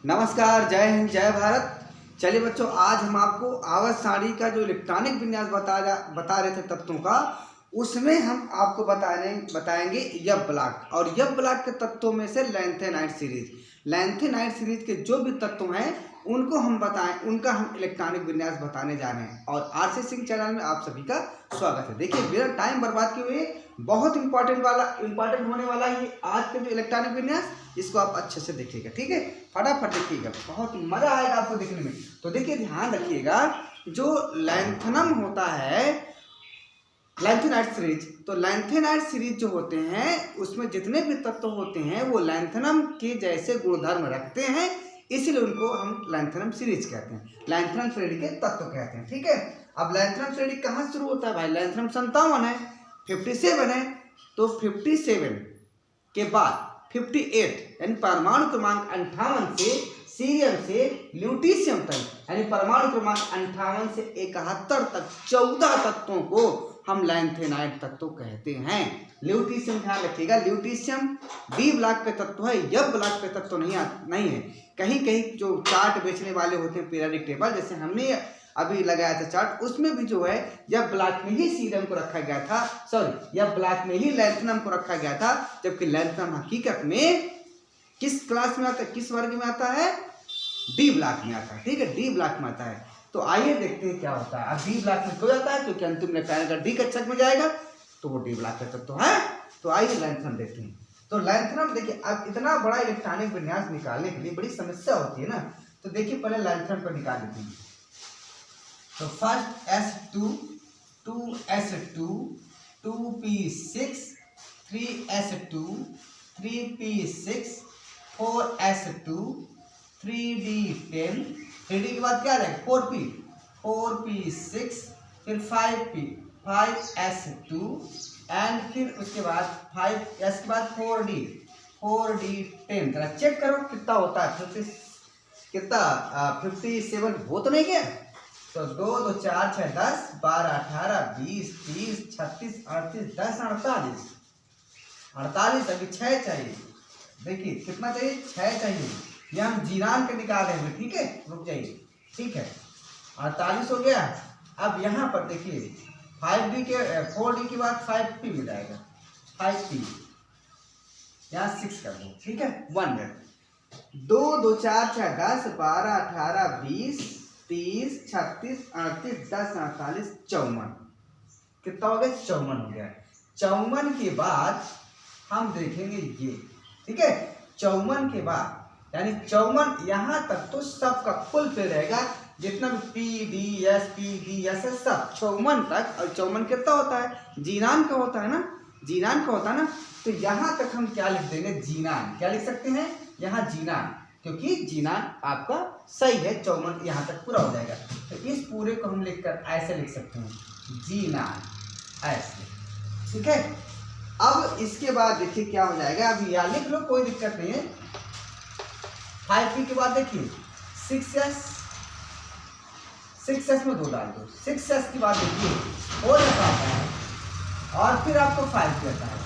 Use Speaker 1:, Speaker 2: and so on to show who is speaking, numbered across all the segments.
Speaker 1: नमस्कार, जय हिंद, जय भारत। चलिए बच्चों, आज हम आपको आवर्त सारणी का जो इलेक्ट्रॉनिक विन्यास बता रहे थे तत्वों का, उसमें हम आपको बताएंगे यप ब्लॉक। और यप ब्लॉक के तत्वों में से लैंथेनाइड सीरीज के जो भी तत्व हैं उनको हम उनका हम इलेक्ट्रॉनिक विन्यास बताने जा रहे हैं। और आरसी सिंह चैनल में आप सभी का स्वागत है। देखिए, बिना टाइम बर्बाद किए हुए बहुत इंपॉर्टेंट होने वाला है आज का जो इलेक्ट्रॉनिक विन्यास, इसको आप अच्छे से देखिएगा। ठीक है, फटाफट देखिएगा, बहुत मजा आएगा आपको देखने में। तो देखिए, ध्यान रखिएगा, जो लैंथनम होता है लैंथेनाइड सीरीज, तो लैंथेनाइड सीरीज जो होते हैं उसमें जितने भी तत्व होते हैं वो लैंथनम के जैसे गुणधर्म रखते हैं, इसलिए उनको हम लैंथनम सीरीज कहते हैं, लैंथनम श्रेणी के तत्व कहते हैं। ठीक है, अब लैंथनम श्रेणी कहाँ शुरू होता है भाई? लैंथनम 57 है, 57 है, तो 57 के बाद 58 यानी परमाणु क्रमांक 58 से सीरियम से ल्यूटीशियम तक, यानी परमाणु क्रमांक 58 से 71 तक 14 तत्वों को हम लैंथेनाइड तत्व कहते हैं। ल्यूटीशियम ध्यान रखिएगा, ल्यूटीशियम डी ब्लॉक पे तत्व है, यप ब्लॉक पे तत्व नहीं है। कहीं कहीं जो चार्ट बेचने वाले होते हैं पीरियोडिक टेबल, जैसे हमने अभी लगाया था चार्ट, उसमें भी जो है यप ब्लॉक में ही सीरियम को रखा गया था, यप ब्लॉक में ही लैंथनम को रखा गया था, जबकि लैंथनम हकीकत में किस क्लास में आता है, किस वर्ग में आता है? डी ब्लॉक में आता है। ठीक है, डी ब्लॉक में आता है। तो आइए देखते हैं क्या होता है। अब डी ब्लॉक में क्यों जाता है? क्योंकि अंतिम इलेक्ट्रॉन अगर डी कक्षक में जाएगा तो वो डी ब्लॉक का तत्व है। तो आइए लैंथनम देखते हैं। तो लैंथनम देखिए, अब इतना बड़ा इलेक्ट्रॉनिक विन्यास निकालने के लिए बड़ी समस्या होती है ना, तो देखिए पहले लैंथनम को निकाल लेते हैं। तो first S2 2S2 2p6 3S2 3p6 4S2 3d10, 3d के बाद क्या रहेगा? 4p6, फिर 5s2 एंड फिर उसके बाद 5s के बाद 4d10। जरा चेक करो कितना होता है, 57 हो तो नहीं क्या? तो 2 2 4 6 10 12 18 20 30 36 38 10 48 अभी 6 चाहिए। देखिए कितना चाहिए? 6 चाहिए। ये हम जीरान के निकाल रहे हैं। ठीक है, रुक जाइए। ठीक है, 48 हो गया। अब यहाँ पर देखिए 5d के 4d के बाद 5p मिल जाएगा, 5p यहाँ 6 कर दो। ठीक है, 1 मिनट। 2 2 4 6 10 12 18 20 30 36 38 10 48 54। कितना हो गया? 54 हो गया। 54 के बाद हम देखेंगे ये। ठीक है, 54 के बाद यानी 54 यहाँ तक तो सबका कुल पे रहेगा, जितना भी पी डी एस सब 54 तक। और 54 कितना होता है? जीनान का होता है ना, तो यहाँ तक हम क्या लिख देंगे? जीनान। क्या लिख सकते हैं यहाँ? जीनान, क्योंकि जीनान आपका सही है। 54 यहाँ तक पूरा हो जाएगा, तो इस पूरे को हम लिखकर ऐसे लिख सकते हैं, जीनान, ऐसे। ठीक है, अब इसके बाद देखिए क्या हो जाएगा। अब या लिख लो, कोई दिक्कत नहीं है। 5p के बाद देखिए 6s में 2 डाल दो। 6s के बाद देखिए 4s आता है और फिर आपको 5p आता है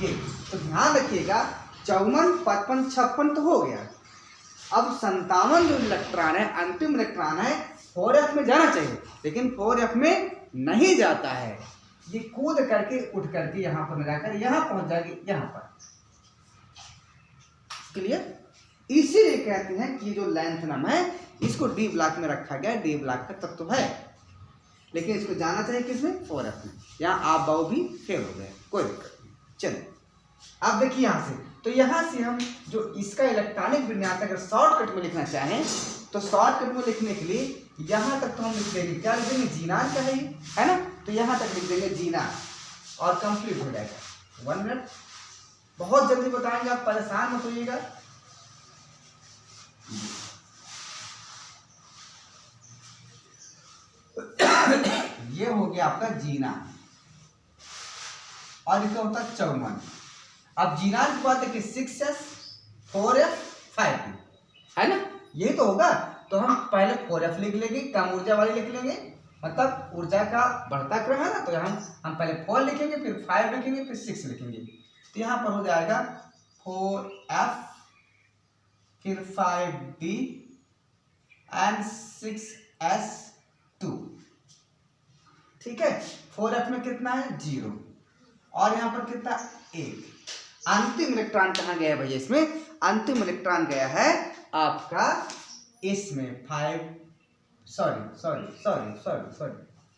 Speaker 1: ये। तो ध्यान रखिएगा, 54 55 56 तो हो गया। अब 57 जो इलेक्ट्रॉन है, अंतिम इलेक्ट्रॉन है, 4f में जाना चाहिए, लेकिन 4f में नहीं जाता है। ये कूद करके उठ करके यहाँ पर जाकर यहाँ पहुंच जाएगी, यहाँ पर। क्लियर? इसीलिए कहते हैं कि जो लैंथनम है इसको डी ब्लॉक में रखा गया, डी ब्लॉक का तत्व है, लेकिन इसको जाना चाहिए किसमें? 4f में। यहाँ आप बाऊ भी फेल हो गए, कोई दिक्कत नहीं। चलिए अब देखिए यहाँ से, तो यहाँ से हम जो इसका इलेक्ट्रॉनिक विन्यास अगर शॉर्टकट में लिखना चाहें, तो शॉर्टकट में लिखने के लिए यहाँ तक तो हम लिख देंगे, क्या लिख देंगे? जीनान का है ना, तो यहाँ तक लिख देंगे जीनान और कंप्लीट हो जाएगा। 1 मिनट, बहुत जल्दी बताएंगे, आप परेशान मत होइएगा। ये हो गया आपका जीनान और इसका होता है 54। अब जीनान के बाद देखिए 6s 4f 5p, है ना, ये तो होगा। तो हम पहले 4f लिख लेंगे, कम ऊर्जा वाली लिख लेंगे, मतलब ऊर्जा का बढ़ता क्रम है ना, तो हम पहले 4 लिखेंगे, फिर 5 लिखेंगे, फिर 6 लिखेंगे। तो यहाँ पर हो जाएगा 4f फिर 5D एंड 6S2। ठीक है, 4F में कितना है 0 और यहाँ पर कितना 1। अंतिम इलेक्ट्रॉन कहाँ गया भैया, इसमें अंतिम इलेक्ट्रॉन गया है आपका इसमें 5, सॉरी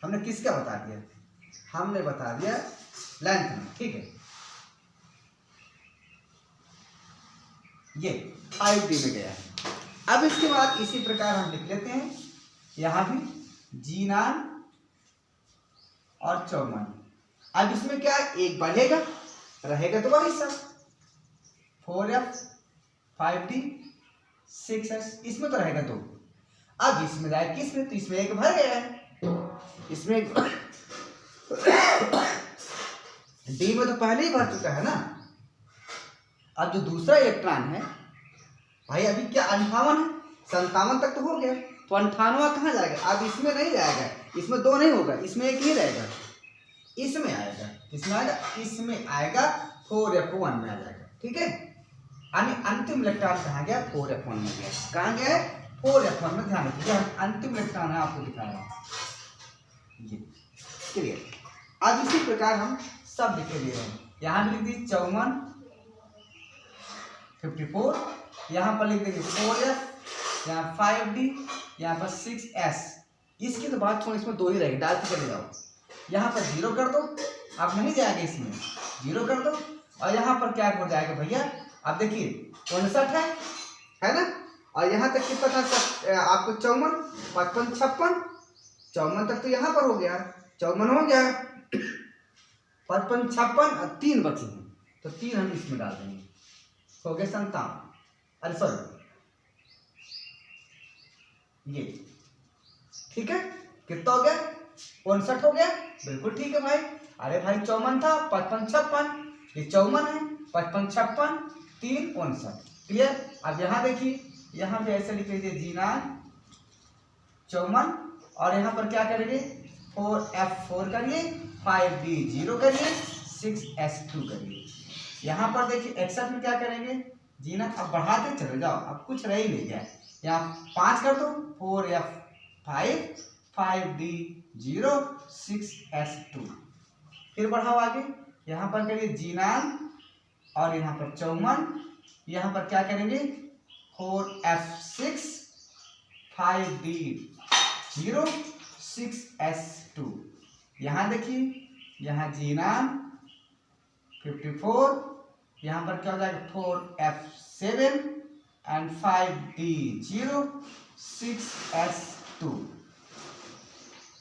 Speaker 1: हमने किसका बता दिया, हमने बता दिया लेंथ में। ठीक है, ये 5D में गया है। अब इसके बाद इसी प्रकार हम लिख लेते हैं यहां भी G9 और 54। अब इसमें क्या है, एक बढ़ेगा रहेगा तो वही सब 4F 5D 6S, इसमें तो रहेगा 2। अब इसमें जाए किसमें, तो इसमें एक भर गया है, इसमें D में तो पहले ही भर चुका है ना। अब जो दूसरा इलेक्ट्रॉन है भाई अभी क्या 58 है, 57 तक तो हो गया, तो 98वां कहाँ जाएगा, अब इसमें नहीं जाएगा, इसमें 2 नहीं होगा, इसमें एक ही रहेगा, इसमें आएगा, इसमें आएगा, इसमें आएगा 4F1 में आ जाएगा। ठीक है, यानी अंतिम इलेक्ट्रॉन कहाँ गया, 4F1 में गया। कहाँ गया है, 4F1 में। ध्यान रखिए अंतिम इलेक्ट्रॉन है, आपको दिखा रहा हूँ ये क्लियर। अब इसी प्रकार हम सब लिख लिए हैं, यहाँ भी लिख दी 54 54, यहाँ पर लिख देंगे 4F, यहाँ 5D, यहाँ पर 6S। इसकी तो बात छोड़, इसमें 2 ही रहेगी, डाल के चले जाओ। यहाँ पर 0 कर दो, अब नहीं जाएगा, इसमें 0 कर दो और यहाँ पर क्या हो जाएगा भैया, अब देखिए 59 है ना, और यहाँ तक कितना था आपको 54 55 56, 54 तक तो यहाँ पर हो गया, 54 हो गया, 55 56 और 3 बचे हैं, तो 3 हम इसमें डाल देंगे, हो गया 57। अरे सॉरी ये, ठीक है, कितना हो गया 59 हो गया, बिल्कुल ठीक है भाई। अरे भाई 54 था 55 56, ये 54 है 55 56 3 59, क्लियर। अब यहाँ देखिए, यहाँ पे ऐसे लिख लीजिए G9 54 और यहाँ पर क्या करेंगे 4F4 करिए, 5D 0 करिए, 6S2 करिए। यहाँ पर देखिए 61 में क्या करेंगे G9, अब बढ़ाते चले जाओ, अब कुछ रह ही नहीं गया, यहाँ 5 कर दो, 4F5 5D 0 6S2, फिर बढ़ाओ आगे, यहाँ पर करिए G9 और यहाँ पर 54, यहाँ पर क्या करेंगे 4F6 5D 0 6S2। यहाँ देखिए, यहाँ G9 54, यहाँ पर क्या हो जाएगा 4F7 एंड 5D 0 6S2।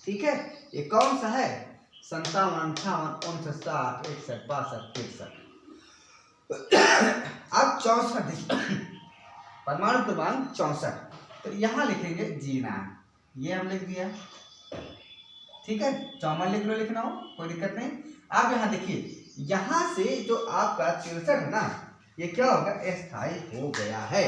Speaker 1: ठीक है, ये कौन सा है 57 58 59 60 61 62 63। अब 64 देखिए, परमाणु क्रमांक 64, तो यहाँ लिखेंगे G9, ये हम लिख दिया, ठीक है, 54 लिख लो, लिखना हो कोई दिक्कत नहीं। अब यहाँ देखिए, यहाँ से जो आपका 63 है ना, ये क्या होगा अस्थाई हो गया है,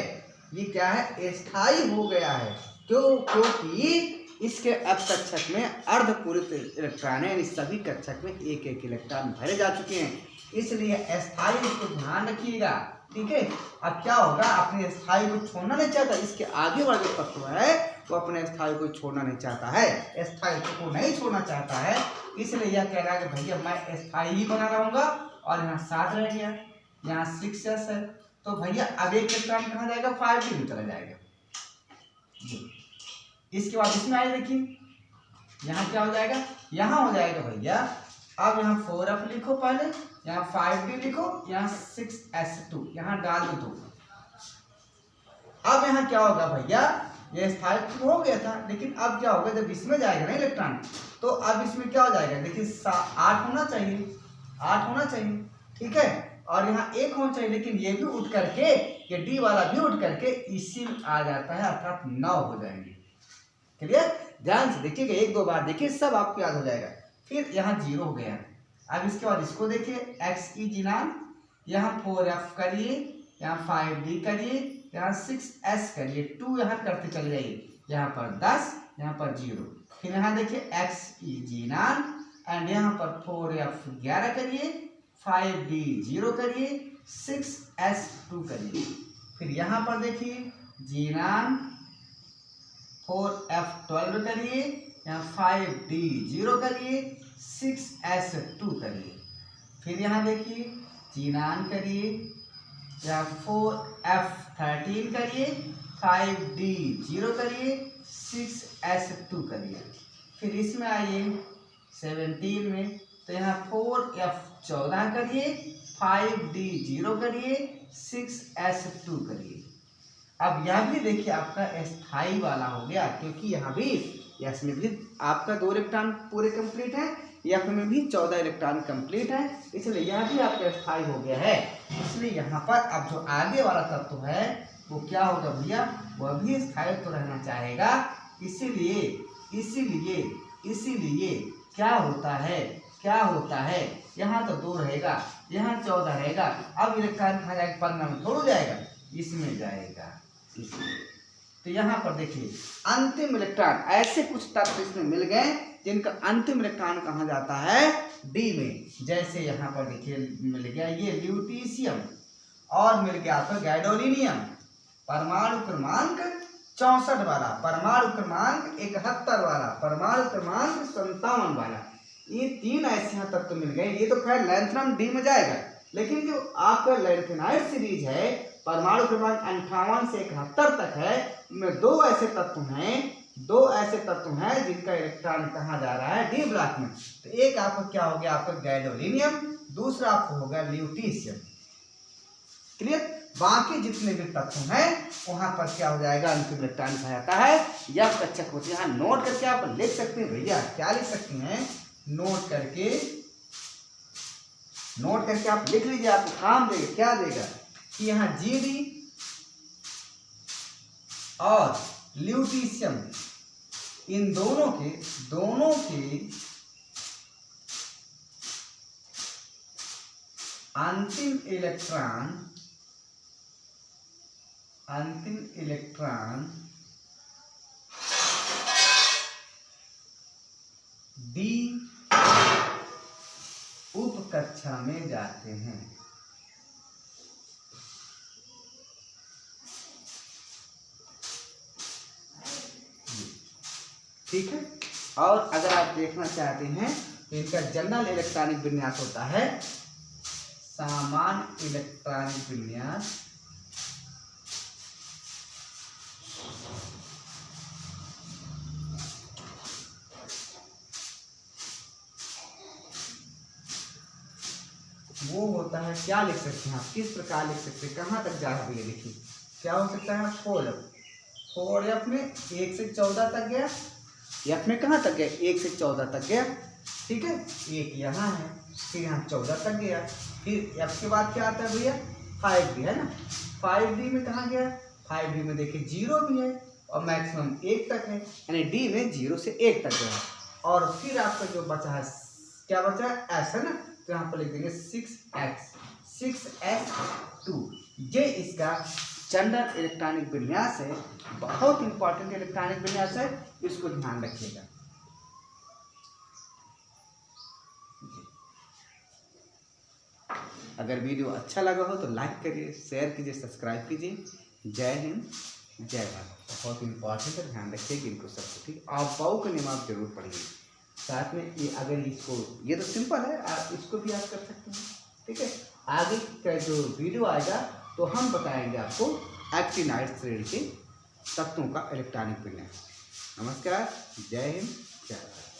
Speaker 1: ये क्या है अस्थाई हो गया है, क्योंकि इसके अब कक्षक में अर्धपूरित इलेक्ट्रॉन है, सभी कक्षक में एक एक इलेक्ट्रॉन भरे जा चुके हैं, इसलिए अस्थाई, इसको ध्यान रखिएगा। ठीक है, अब क्या होगा, अपने अस्थाई को छोड़ना नहीं चाहता, इसके आगे वाला जो तत्व है वो अपने अस्थाई को छोड़ना नहीं चाहता है, अस्थाई को नहीं छोड़ना चाहता है, इसलिए यह कह रहा है कि भैया मैं अस्थाई ही बना रहूंगा। और यहाँ 7 रह गया, यहाँ 6S है, तो भैया अब एक इलेक्ट्रॉन कहाँ जाएगा 5D में चला जाएगा। इसके बाद इसमें आए देखिए, यहाँ क्या हो जाएगा, यहाँ हो जाएगा भैया, अब यहाँ 4F लिखो पहले, यहाँ 5D लिखो, यहाँ 6S2 यहाँ डाल दो। अब यहाँ क्या होगा भैया, ये स्थायी हो गया था, लेकिन अब क्या होगा जब इसमें जाएगा ना इलेक्ट्रॉन, तो अब इसमें क्या हो जाएगा, देखिए 8 होना चाहिए, 8 होना चाहिए, ठीक है, और यहाँ 1 होना चाहिए, लेकिन ये भी उठ करके, ये D वाला भी उठ करके इसी में आ जाता है, अर्थात 9 हो जाएंगे। क्लियर, ध्यान से देखिएगा, 1-2 बार देखिए, सब आपको याद हो जाएगा। फिर यहाँ 0 हो गया, अब इसके बाद इसको देखिए G9, यहाँ 4F करिए, यहाँ 5D करिए, यहाँ 6S करिए, 2 यहाँ करते चले जाइए, यहाँ पर 10, यहाँ पर 0, फिर यहाँ देखिए G9 एंड यहाँ पर 4F 11 करिए, 5D 0 करिए, 6S2 करिए, फिर यहाँ पर देखिए जीनान 4f12 करिए, यहाँ 5d0 करिए, 6s2 करिए। फिर यहाँ देखिए जीनान करिए, यहाँ 4f13 करिए, 5d0 करिए, 6s2 करिए। फिर इसमें आइए 17 में, तो यहाँ 4f14 करिए, 5d0 करिए, 6s2 करिए। अब यह भी देखिए आपका स्थाई वाला हो गया, क्योंकि यहाँ भी यस में भी आपका 2 इलेक्ट्रॉन पूरे कंप्लीट है, एफ में भी 14 इलेक्ट्रॉन कंप्लीट है, इसलिए यह भी आपका स्थाई हो गया है। इसलिए यहाँ पर अब जो आगे वाला तत्व है वो क्या होगा भैया, वह भी स्थायित्व तो रहना चाहेगा। इसीलिए इसीलिए इसीलिए क्या होता है, यहाँ तो 2 रहेगा, यहाँ 14 रहेगा। अब इलेक्ट्रॉन कहाँ जाएगा, 15 में थोड़ा जाएगा, इसमें जाएगा। तो यहाँ पर देखिए अंतिम इलेक्ट्रॉन, ऐसे कुछ तत्व इसमें मिल गए जिनका अंतिम इलेक्ट्रॉन कहाँ जाता है, डी में। जैसे यहाँ पर देखिए मिल गया ये ल्यूटीशियम, और मिल गया आपका गैडोलिनियम, परमाणु क्रमांक 64 वाला, परमाणु क्रमांक 71 वाला, परमाणु क्रमांक 57 वाला। ये 3 ऐसे यहाँ तत्व मिल गए। ये तो खैर लैंथनम डी में जाएगा, लेकिन जो आपका लैंथेनाइड सीरीज है परमाणु क्रमांक 58 से 71 तक है, उनमें 2 ऐसे तत्व हैं जिनका इलेक्ट्रॉन कहाँ जा रहा है, डी ब्लॉक में। तो एक आपका क्या हो गया, आपका गैडोलिनियम, दूसरा आपको होगा ल्यूटीशियम। क्लियर। बाकी जितने भी तत्व हैं वहां पर क्या हो जाएगा, अंतिम इलेक्ट्रॉन कहा जाता है या कक्षक होती है। यहाँ नोट करके आप लिख सकते हैं भैया, क्या लिख सकते हैं, नोट करके आप लिख लीजिए, आपको काम देगा। क्या देगा कि यहाँ जीडी और ल्यूटीशियम, इन दोनों के अंतिम इलेक्ट्रॉन डी उप कक्षा में जाते हैं। ठीक है। और अगर आप देखना चाहते हैं तो इनका जनरल इलेक्ट्रॉनिक विन्यास होता है सामान्य इलेक्ट्रॉनिक विन्यास, वो होता है, क्या लिख सकते हैं आप, किस प्रकार लिख सकते हैं, कहाँ तक जा रही है, देखिए क्या हो सकता है, 4f में 1 से 14 तक गया, एफ में कहाँ तक गया, 1 से 14 तक गया। ठीक है, एक यहाँ है, फिर यहाँ 14 तक गया, फिर एफ के बाद क्या आता है भैया, 5d है ना, 5d में कहाँ गया, 5d में देखिए 0 भी है और मैक्सिमम 1 तक है, यानी डी में 0 से 1 तक गया। और फिर आपका जो बचा है, क्या बचा है, एस है ना, तो यहाँ पर लिख देंगे 6s2। ये इसका जनरल इलेक्ट्रॉनिक विन्यास है, बहुत इंपॉर्टेंट इलेक्ट्रॉनिक विन्यास है, इसको ध्यान रखिएगा। अगर वीडियो अच्छा लगा हो तो लाइक करिए, शेयर कीजिए, सब्सक्राइब कीजिए। जय हिंद, जय भारत। बहुत इंपॉर्टेंट है, ध्यान रखिएगा इनको सबको। ठीक, आप बाऊ का नियम आप जरूर पढ़िए साथ में। ये अगर इसको, ये तो सिंपल है, आप इसको भी आप कर सकते हैं। ठीक है, आगे का जो वीडियो आएगा तो हम बताएंगे आपको एक्टिनाइड श्रेणी के तत्वों का इलेक्ट्रॉनिक विन्यास। नमस्कार, जय हिंद, जय भारत।